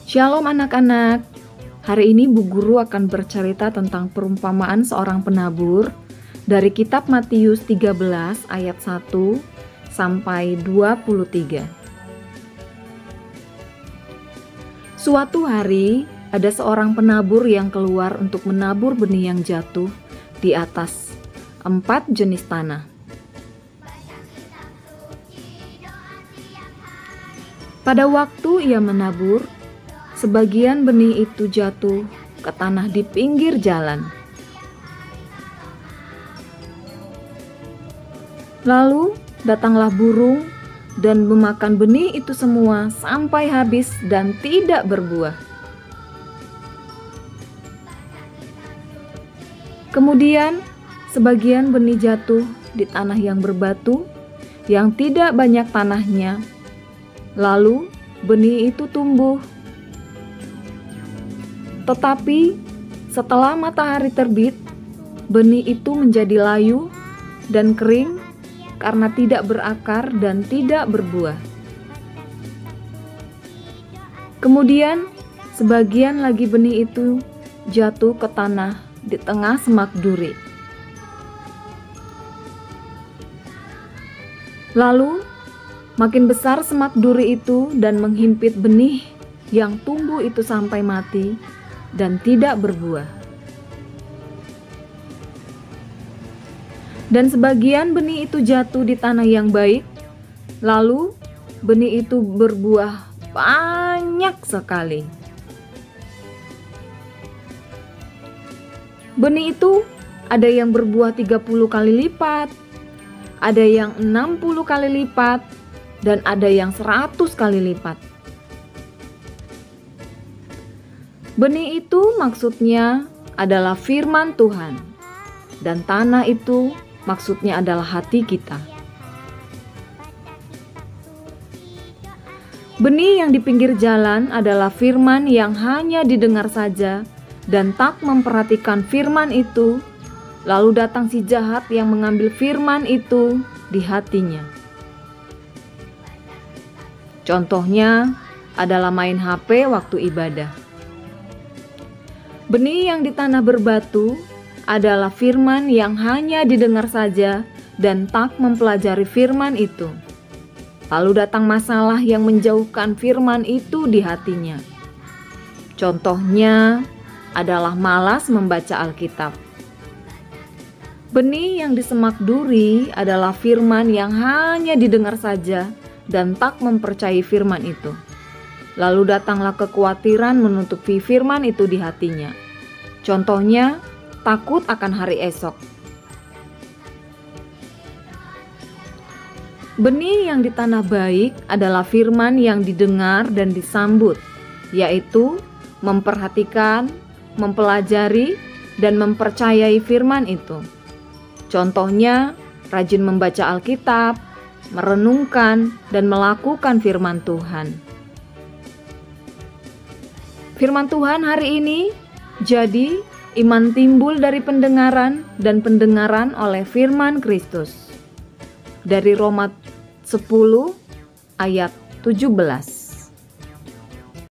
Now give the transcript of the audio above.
Shalom anak-anak. Hari ini Bu Guru akan bercerita tentang perumpamaan seorang penabur dari kitab Matius 13 ayat 1 sampai 23. Suatu hari ada seorang penabur yang keluar untuk menabur benih yang jatuh di atas 4 jenis tanah. Pada waktu ia menabur, sebagian benih itu jatuh ke tanah di pinggir jalan. Lalu datanglah burung dan memakan benih itu semua sampai habis dan tidak berbuah. Kemudian sebagian benih jatuh di tanah yang berbatu, yang tidak banyak tanahnya. Lalu benih itu tumbuh. Tetapi setelah matahari terbit, benih itu menjadi layu dan kering karena tidak berakar dan tidak berbuah. Kemudian sebagian lagi benih itu jatuh ke tanah di tengah semak duri. Lalu makin besar semak duri itu dan menghimpit benih yang tumbuh itu sampai mati dan tidak berbuah. Dan sebagian benih itu jatuh di tanah yang baik, lalu benih itu berbuah banyak sekali. Benih itu ada yang berbuah 30 kali lipat, ada yang 60 kali lipat, dan ada yang 100 kali lipat. Benih itu maksudnya adalah firman Tuhan, dan tanah itu maksudnya adalah hati kita. Benih yang di pinggir jalan adalah firman yang hanya didengar saja dan tak memperhatikan firman itu, lalu datang si jahat yang mengambil firman itu di hatinya. Contohnya adalah main HP waktu ibadah. Benih yang di tanah berbatu adalah firman yang hanya didengar saja dan tak mempelajari firman itu. Lalu datang masalah yang menjauhkan firman itu di hatinya. Contohnya adalah malas membaca Alkitab. Benih yang di semak duri adalah firman yang hanya didengar saja dan tak mempercayai firman itu. Lalu datanglah kekhawatiran menutupi firman itu di hatinya. Contohnya, takut akan hari esok. Benih yang di tanah baik adalah firman yang didengar dan disambut, yaitu memperhatikan, mempelajari, dan mempercayai firman itu. Contohnya, rajin membaca Alkitab, merenungkan, dan melakukan firman Tuhan. Firman Tuhan hari ini jadi iman timbul dari pendengaran dan pendengaran oleh firman Kristus. Dari Roma 10 ayat 17.